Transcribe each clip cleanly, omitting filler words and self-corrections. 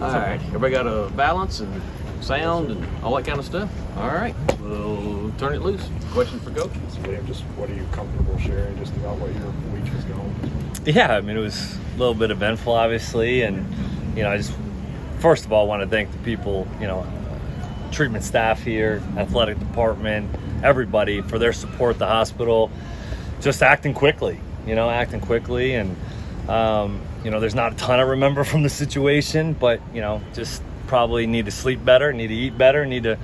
All right, everybody got a balance and sound and all that kind of stuff? All right, we'll turn it loose. Question for Coach? So, Liam, just what are you comfortable sharing just about what your week has gone? Yeah, I mean, it was a little bit eventful, obviously, and, I just, first of all, want to thank the people, treatment staff here, athletic department, everybody for their support, the hospital, just acting quickly, and, there's not a ton I remember from the situation, but, just probably need to sleep better, need to eat better, need to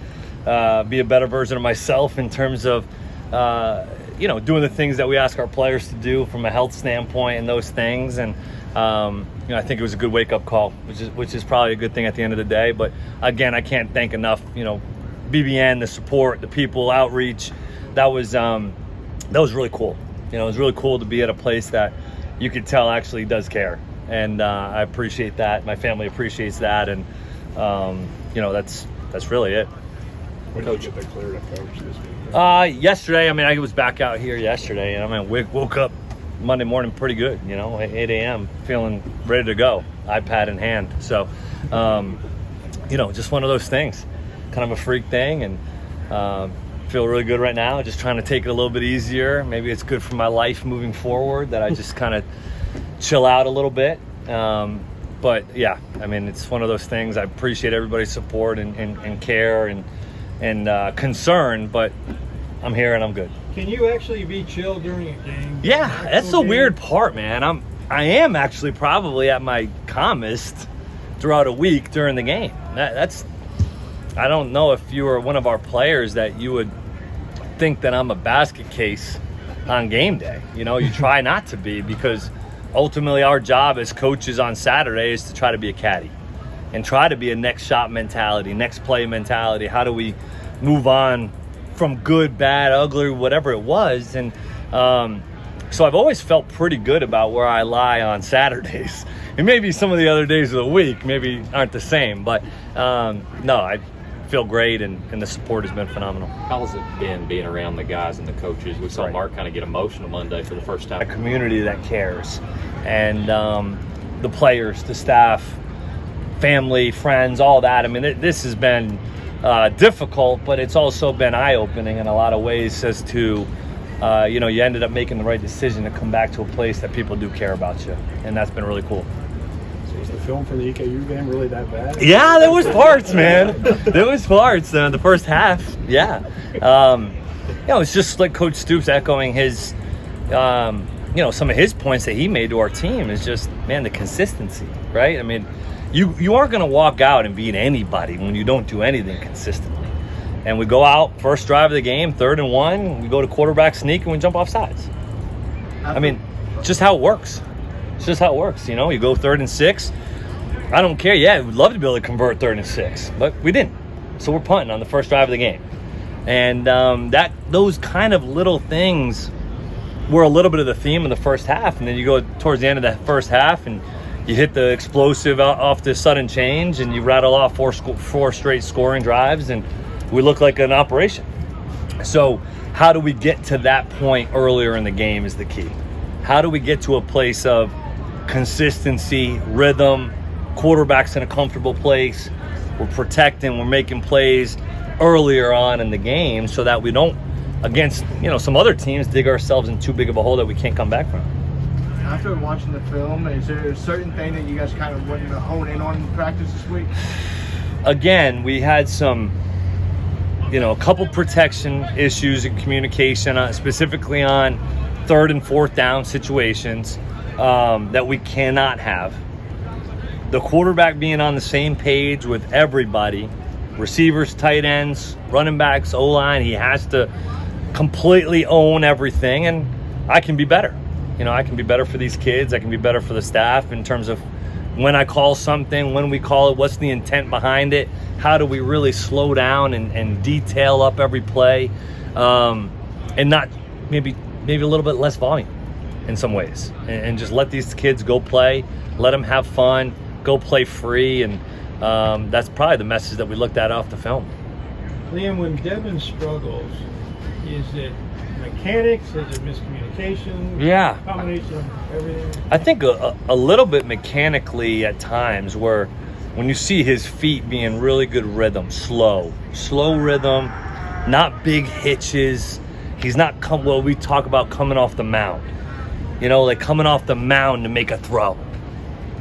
be a better version of myself in terms of, doing the things that we ask our players to do from a health standpoint and those things. And, I think it was a good wake-up call, which is probably a good thing at the end of the day. But, again, I can't thank enough, BBN, the support, the people, outreach. That was really cool. It was really cool to be at a place that you could tell actually does care. And I appreciate that. My family appreciates that. And, that's really it. When did you get the clear to coach this week? Yesterday, I was back out here yesterday, and woke up Monday morning pretty good, at 8 a.m., feeling ready to go, iPad in hand. So, just one of those things, kind of a freak thing, and feel really good right now, just trying to take it a little bit easier. Maybe it's good for my life moving forward that I just kind of chill out a little bit. But, yeah, it's one of those things. I appreciate everybody's support and care and concern, but I'm here and I'm good. Can you actually be chill during a game? Yeah, that's the weird part, man. I am actually probably at my calmest throughout a week during the game. That's I don't know if you were one of our players that you would think that I'm a basket case on game day. You try not to be, because ultimately our job as coaches on Saturday is to try to be a caddy and try to be a next shot mentality, next play mentality. How do we move on from good, bad, ugly, whatever it was? And so I've always felt pretty good about where I lie on Saturdays. And maybe some of the other days of the week maybe aren't the same. But no, I feel great, and the support has been phenomenal. How has it been being around the guys and the coaches? We saw Mark kind of get emotional Monday for the first time. A community that cares. And the players, the staff, family, friends, all that. This has been difficult, but it's also been eye-opening in a lot of ways as to, you ended up making the right decision to come back to a place that people do care about you. And that's been really cool. So was the film from the EKU game really that bad? Yeah, there was parts, man. There was parts in the first half. Yeah. It's just like Coach Stoops echoing his, some of his points that he made to our team is just, man, the consistency, right? You aren't going to walk out and beat anybody when you don't do anything consistently. And we go out, first drive of the game, 3rd and 1, we go to quarterback sneak and we jump off sides. Just how it works. It's just how it works, You go 3rd and 6. I don't care. Yeah, we'd love to be able to convert 3rd and 6, but we didn't. So we're punting on the first drive of the game. And those kind of little things were a little bit of the theme in the first half. And then you go towards the end of the first half and you hit the explosive off the sudden change, and you rattle off four straight scoring drives, and we look like an operation. So how do we get to that point earlier in the game is the key. How do we get to a place of consistency, rhythm, quarterback's in a comfortable place, we're protecting, we're making plays earlier on in the game so that we don't, against some other teams, dig ourselves in too big of a hole that we can't come back from. After watching the film, is there a certain thing that you guys kind of wanted to hone in on in practice this week? Again, we had some, a couple protection issues in communication, specifically on 3rd and 4th down situations that we cannot have. The quarterback being on the same page with everybody, receivers, tight ends, running backs, O-line, he has to completely own everything, and I can be better. I can be better for these kids. I can be better for the staff in terms of when I call something, when we call it, what's the intent behind it, how do we really slow down and detail up every play, and not maybe a little bit less volume in some ways, and just let these kids go play, let them have fun, go play free, and that's probably the message that we looked at off the film. Liam, when Devin struggles, is it mechanics? Is it miscommunication? Yeah. Combination of everything? I think a little bit mechanically at times where, when you see his feet being really good rhythm, slow rhythm, not big hitches. He's not we talk about coming off the mound. You know, like coming off the mound to make a throw.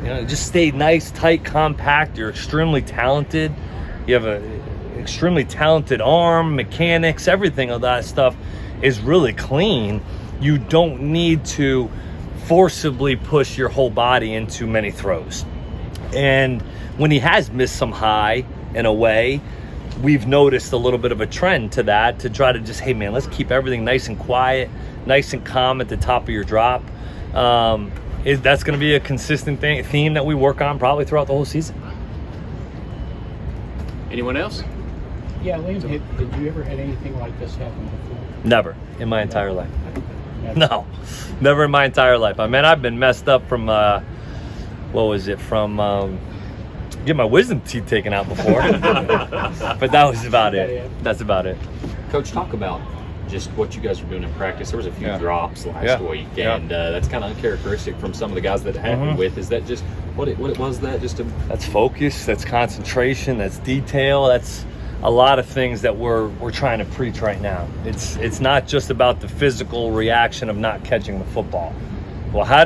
You know, just stay nice, tight, compact. You're extremely talented. You have an extremely talented arm, mechanics, everything of that stuff is really clean. You don't need to forcibly push your whole body into many throws. And when he has missed some high in a way, we've noticed a little bit of a trend to that, to try to just, hey man, let's keep everything nice and quiet, nice and calm at the top of your drop. That's going to be a consistent theme that we work on probably throughout the whole season. Anyone else? Yeah, Liam, did you ever had anything like this happen before? Never in my entire life. Never. No, never in my entire life. I mean, I've been messed up from, get my wisdom teeth taken out before. But that was about it. That's about it. Coach, talk about just what you guys were doing in practice. There was a few drops last week, and that's kind of uncharacteristic from some of the guys that it happened with. Is that just what it was? That's focus, that's concentration, that's detail, that's a lot of things that we're trying to preach right now. It's not just about the physical reaction of not catching the football. Well, how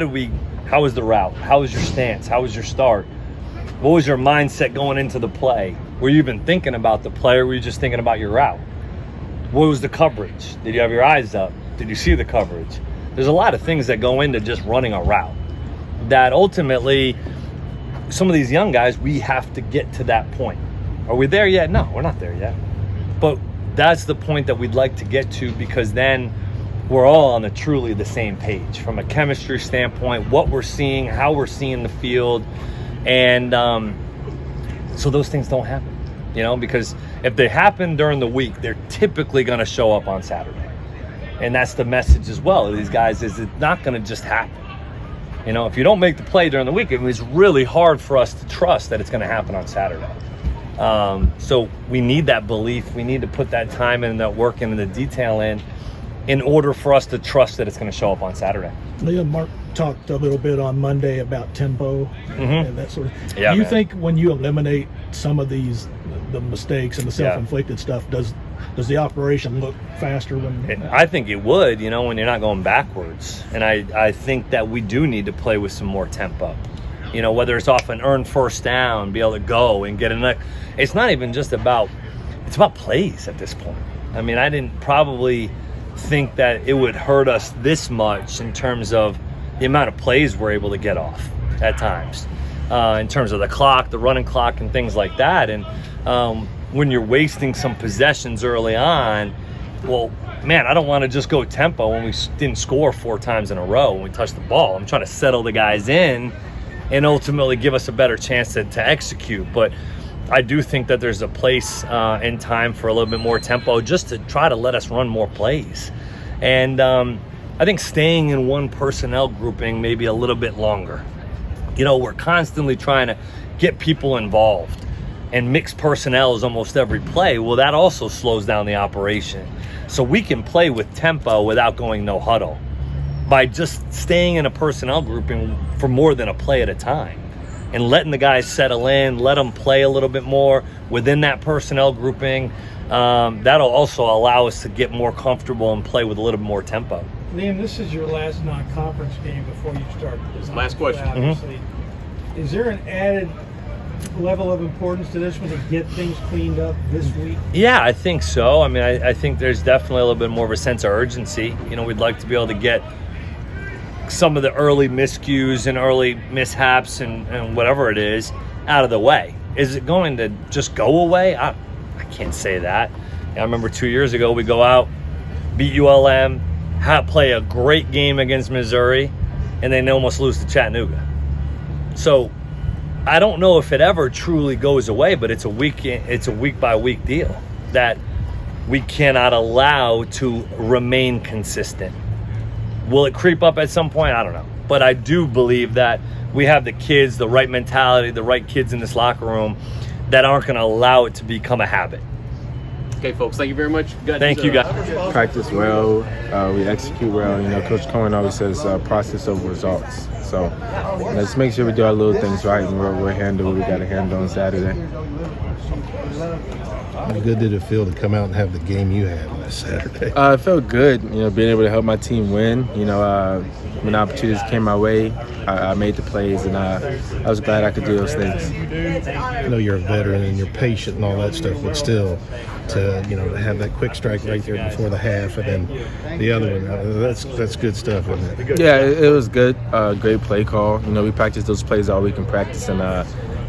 was the route? How was your stance? How was your start? What was your mindset going into the play? Were you even thinking about the play, or were you just thinking about your route? What was the coverage? Did you have your eyes up? Did you see the coverage? There's a lot of things that go into just running a route that ultimately, some of these young guys, we have to get to that point. Are we there yet? No, we're not there yet. But that's the point that we'd like to get to, because then we're all on truly the same page from a chemistry standpoint, what we're seeing, how we're seeing the field. And so those things don't happen, you know, because if they happen during the week, they're typically going to show up on Saturday. And that's the message as well of these guys, is it's not going to just happen. You know, if you don't make the play during the week, it was really hard for us to trust that it's going to happen on Saturday. So we need that belief. We need to put that time in, that work in, and the detail in order for us to trust that it's going to show up on Saturday. Liam, Mark talked a little bit on Monday about tempo and that sort of. Yeah, do you man. think when you eliminate some of the mistakes and the self-inflicted stuff, does the operation look faster when? I think it would, you know, when you're not going backwards. And I think that we do need to play with some more tempo. You know, whether it's off an earned first down, be able to go and get it's not even just about, it's about plays at this point. I mean, I didn't probably think that it would hurt us this much in terms of the amount of plays we're able to get off at times, in terms of the clock, the running clock, and things like that. And when you're wasting some possessions early on, well, man, I don't want to just go tempo when we didn't score 4 times in a row when we touched the ball. I'm trying to settle the guys in and ultimately give us a better chance to execute. But I do think that there's a place in time for a little bit more tempo, just to try to let us run more plays. And I think staying in one personnel grouping maybe a little bit longer. You know, we're constantly trying to get people involved, and mixed personnel is almost every play. Well, that also slows down the operation. So we can play with tempo without going no huddle by just staying in a personnel grouping for more than a play at a time and letting the guys settle in, let them play a little bit more within that personnel grouping. That'll also allow us to get more comfortable and play with a little bit more tempo. Liam, this is your last non-conference game before you start. Last question. Obviously. Is there an added level of importance to this one to get things cleaned up this week? Yeah, I think so. I mean, I think there's definitely a little bit more of a sense of urgency. You know, we'd like to be able to get some of the early miscues and early mishaps and whatever it is out of the way. Is it going to just go away? I can't say that. I remember 2 years ago we go out, beat ULM, play a great game against Missouri, and then almost lose to Chattanooga. So I don't know if it ever truly goes away, but it's a week by week deal that we cannot allow to remain consistent. Will it creep up at some point? I don't know. But I do believe that we have the kids, the right mentality, the right kids in this locker room that aren't going to allow it to become a habit. Okay, folks, thank you very much. Thank you, guys. Practice well, we execute well. You know, Coach Coen always says process over results. So let's make sure we do our little things right, and we'll handle what we got to handle on Saturday. How good did it feel to come out and have the game you had last Saturday? It felt good, you know, being able to help my team win. You know, when opportunities came my way, I made the plays, and I was glad I could do those things. I know you're a veteran and you're patient and all that stuff, but still, to have that quick strike right there before the half, and then the other one, that's good stuff, isn't it? Yeah, it was good. Great play call. You know, we practiced those plays all week in practice, and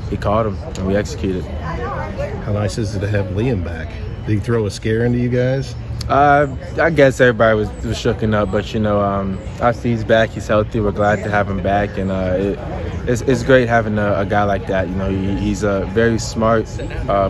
he caught them, and we executed. How nice is it to have Liam back? Did he throw a scare into you guys? I guess everybody was shooken up, but after he's back, he's healthy. We're glad to have him back, and it's great having a guy like that. You know, he's a very smart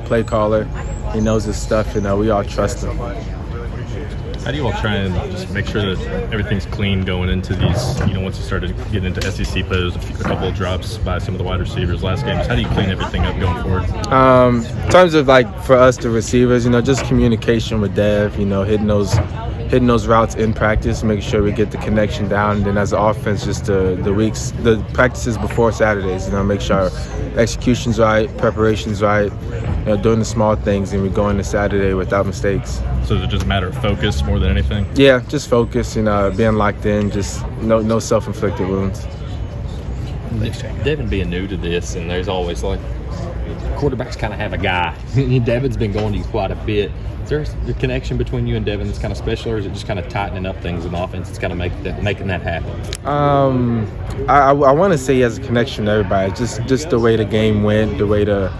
play caller. He knows his stuff, and we all trust him. How do you all try and just make sure that everything's clean going into these, once you started getting into SEC plays, a couple of drops by some of the wide receivers last game? How do you clean everything up going forward? In terms of, for us, the receivers, just communication with Dev, hitting those routes in practice, making sure we get the connection down. And then as an offense, just the practices before Saturdays, make sure our execution's right, preparation's right, doing the small things, and we go into Saturday without mistakes. So is it just a matter of focus more than anything? Yeah, just focus and being locked in, just no self-inflicted wounds. Devin being new to this, and there's always quarterbacks kind of have a guy. Devin's been going to you quite a bit. Is there a connection between you and Devin that's kind of special, or is it just kind of tightening up things in the offense that's kind of making that happen? I want to say he has a connection to everybody. Just the way the game went, the way the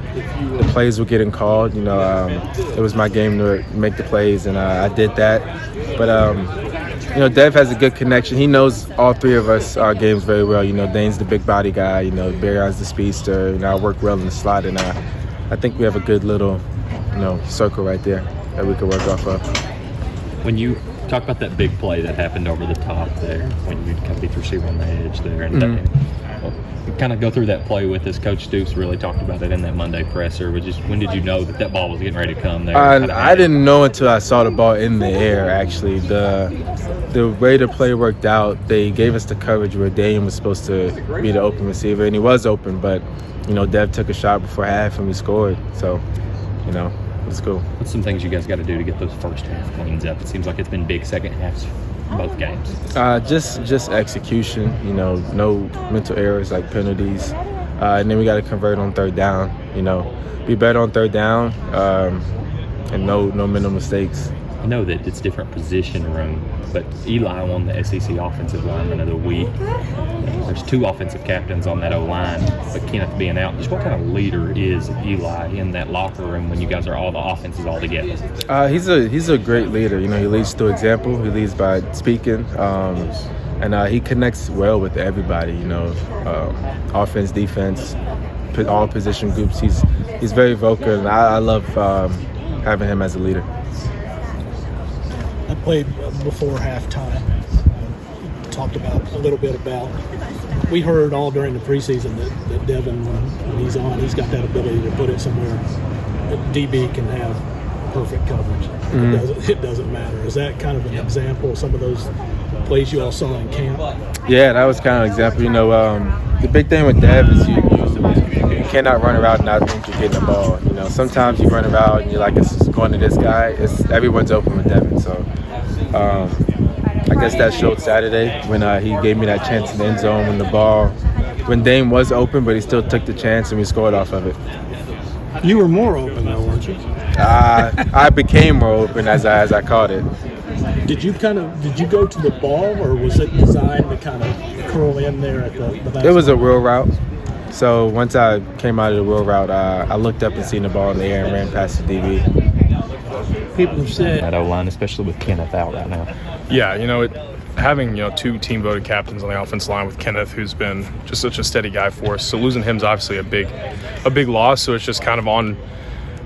plays were getting called. It was my game to make the plays, and I did that. But Dev has a good connection. He knows all three of us, our games, very well. Dane's the big body guy. Barryon's the speedster. I work well in the slot, and I think we have a good little circle right there that we could work off of. When you talk about that big play that happened over the top there, when you kind of beat the receiver on the edge there, and kind of go through that play with us. Coach Stoops really talked about it in that Monday presser. When did you know that ball was getting ready to come there? I didn't know until I saw the ball in the air, actually. The way the play worked out, they gave us the coverage where Dane was supposed to be the open receiver, and he was open, but Dev took a shot before half and we scored. So, it's cool. What's some things you guys got to do to get those first half cleans up? It seems like it's been big second halves in both games. Just execution, no mental errors like penalties. And then we got to convert on third down, be better on third down, and no mental mistakes. I know that it's different position room, but Eli won the SEC Offensive Lineman of the Week. There's two offensive captains on that O-line, but Kenneth being out. Just what kind of leader is Eli in that locker room when you guys are all the offenses all together? He's a great leader. He leads through example. He leads by speaking, and he connects well with everybody. Offense, defense, all position groups. He's very vocal, and I love having him as a leader. I played before halftime. Talked about a little bit about. We heard all during the preseason that Devin, when he's on, he's got that ability to put it somewhere that DB can have perfect coverage. It doesn't matter. Is that kind of an example of some of those plays you all saw in camp? Yeah, that was kind of an example. The big thing with Dev is you cannot run around and not think you're getting the ball. Sometimes you run around and you're like, it's going to this guy. Everyone's open with Devin. So I guess that showed Saturday when he gave me that chance in the end zone when Dame was open, but he still took the chance and we scored off of it. You were more open though, weren't you? I became more open as I caught it. Did you go to the ball, or was it designed to kind of curl in there at the basketball? It was a wheel route. So once I came out of the wheel route, I looked up and seen the ball in the air and ran past the DB. People have said that O-line, especially with Kenneth out right now. Yeah, having two team voted captains on the offensive line with Kenneth, who's been just such a steady guy for us. So losing him's obviously a big loss. So it's just kind of on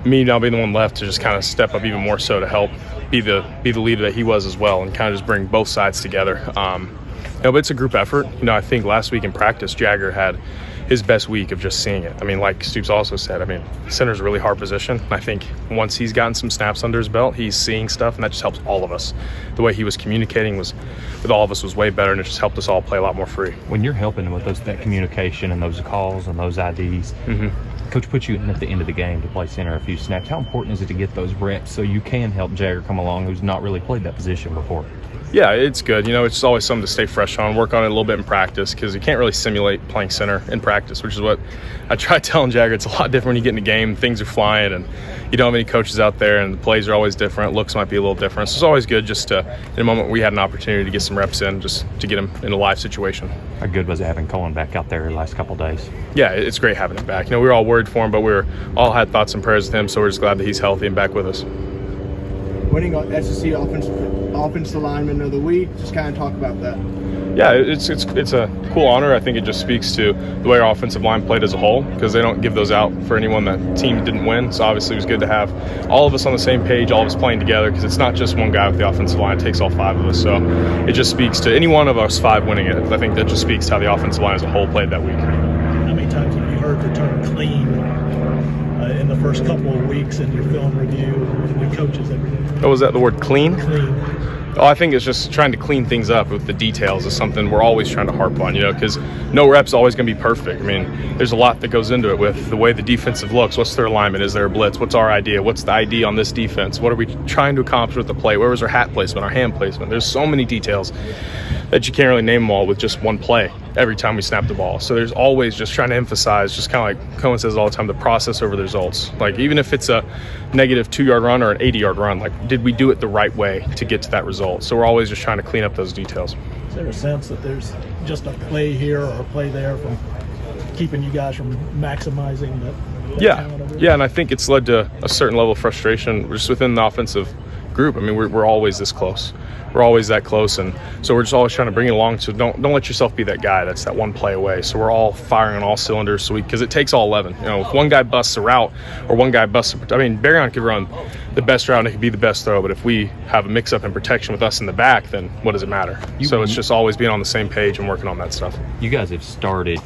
me now being the one left to just kind of step up even more so to help be the leader that he was as well, and kind of just bring both sides together. But it's a group effort. I think last week in practice, Jagger had his best week of just seeing it. I mean, like Stoops also said, I mean, center's a really hard position. I think once he's gotten some snaps under his belt, he's seeing stuff, and that just helps all of us. The way he was communicating with all of us was way better, and it just helped us all play a lot more free. When you're helping with that communication and those calls and those IDs, Coach puts you in at the end of the game to play center a few snaps. How important is it to get those reps so you can help Jagger come along who's not really played that position before? Yeah, it's good. You know, it's always something to stay fresh on, work on it a little bit in practice, because you can't really simulate playing center in practice, which is what I try telling Jagger. It's a lot different when you get in the game. Things are flying, and you don't have any coaches out there, and the plays are always different. Looks might be a little different. So it's always good just to, in a moment where we had an opportunity to get some reps in, just to get him in a live situation. How good was it having Coen back out there the last couple of days? Yeah, it's great having him back. You know, we were all worried for him, but we all had thoughts and prayers with him, so we're just glad that he's healthy and back with us. Winning SEC offensive lineman of the week, just kind of talk about that. Yeah, it's a cool honor. I think it just speaks to the way our offensive line played as a whole, because they don't give those out for anyone that team didn't win. So obviously it was good to have all of us on the same page, all of us playing together, because it's not just one guy with the offensive line. It takes all 5 of us. So it just speaks to any one of us 5 winning it. I think that just speaks to how the offensive line as a whole played that week. How many times have you heard the term clean in the first couple of weeks in your film review from the coaches every day? What was that, the word clean? Clean. Oh, I think it's just trying to clean things up with the details is something we're always trying to harp on, you know, because no rep's always going to be perfect. I mean, there's a lot that goes into it with the way the defensive looks. What's their alignment? Is there a blitz? What's our idea? What's the ID on this defense? What are we trying to accomplish with the play? Where was our hat placement, our hand placement? There's so many details that you can't really name them all with just one play every time we snap the ball. So there's always just trying to emphasize, just kind of like Coen says all the time, the process over the results. Like, even if it's a negative 2-yard run or an 80-yard run, like, did we do it the right way to get to that result? So we're always just trying to clean up those details. Is there a sense that there's just a play here or a play there from keeping you guys from maximizing that talent over there? Yeah, and I think it's led to a certain level of frustration just within the offensive group. I mean, we're always this close. We're always that close, and so we're just always trying to bring it along. So don't let yourself be that guy that's that one play away. So we're all firing on all cylinders. So because it takes all 11. You know, if one guy busts a route or one guy busts, I mean, Barryon could run the best route and it could be the best throw, but if we have a mix-up in protection with us in the back, then what does it matter? So it's just always being on the same page and working on that stuff. You guys have started